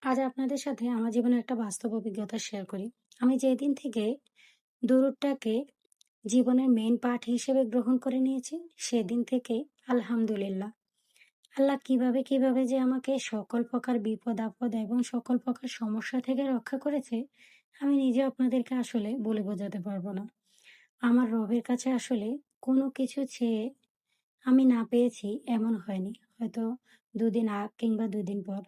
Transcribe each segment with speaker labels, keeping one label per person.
Speaker 1: আজ আপনাদের সাথে আমার জীবনের একটা বাস্তব অভিজ্ঞতা শেয়ার করি। আমি যেদিন থেকে দূরটাকে জীবনের মেইন পার্ট হিসেবে গ্রহণ করে নিয়েছি, সেদিন থেকে আলহামদুলিল্লাহ। আল্লাহ কিভাবে যে আমাকে সকল প্রকার বিপদ-আপদ এবং সকল প্রকার সমস্যা থেকে রক্ষা করেছে, আমি নিজে আপনাদেরকে আসলে বলে বোঝাতে পারব না। আমার রবের কাছে আসলে কোনো কিছু চেয়ে আমি না পেয়েছি এমন হয়নি। হয়তো ২ দিন কিংবা ২ দিন পর।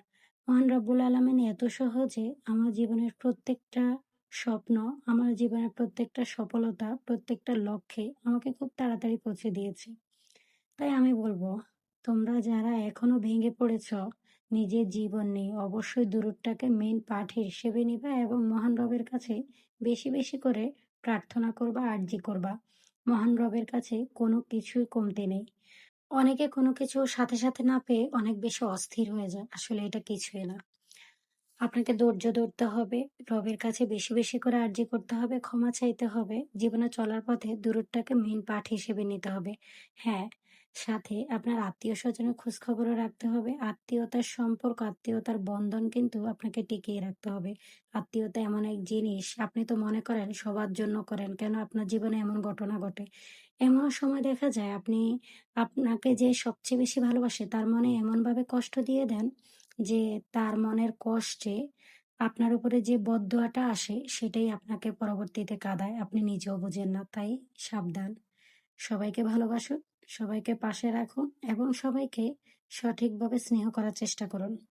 Speaker 1: মহান রব্বুল আলামিন এত সহজে আমার জীবনের প্রত্যেকটা স্বপ্ন, আমার জীবনের প্রত্যেকটা সফলতা, প্রত্যেকটা লক্ষ্যে আমাকে খুব তাড়াতাড়ি পৌঁছে দিয়েছে। তাই আমি বলব, তোমরা যারা এখনো ভেঙে পড়েছ নিজের জীবন নিয়ে, অবশ্যই দূরত্বটাকে মেইন পার্ট হিসেবে নিবা এবং মহান রবের কাছে বেশি করে প্রার্থনা করবা, আরজি করবা। মহান রবের কাছে কোনো কিছুই কমতি নেই। অনেকে কোনো কিছু সাথে না পেয়ে অনেক বেশি অস্থির হয়ে যায়। আসলে এটা কিছুই না। আপনাকে ধৈর্য ধরতে হবে, রবের কাছে বেশি করে আরজি করতে হবে, ক্ষমা চাইতে হবে। জীবনে চলার পথে দূরত্বটাকে মেইন পার্ট হিসেবে নিতে হবে। হ্যাঁ, সাথে আপনার আত্মীয়স্বজনের খোঁজখবরও রাখতে হবে। আত্মীয়তার সম্পর্ক, আত্মীয়তার বন্ধন কিন্তু আপনাকে টিকিয়ে রাখতে হবে। আত্মীয়তা এমন এক জিনিস, আপনি তো মনে করেন সবার জন্য করেন। কেন আপনার জীবনে এমন ঘটনা ঘটে? এমন সময় দেখা যায় আপনি আপনাকে যে সবচেয়ে বেশি ভালোবাসে তার মনে এমনভাবে কষ্ট দিয়ে দেন যে তার মনের কষ্টে আপনার উপরে যে বদদোয়াটা আসে সেটাই আপনাকে পরবর্তীতে কাঁদায়। আপনি নিজেও বোঝেন না। তাই সাবধান। সবাইকে ভালোবাসুন, সবাইকে পাশে রাখুন এবং সবাইকে সঠিকভাবে স্নেহ করার চেষ্টা করুন।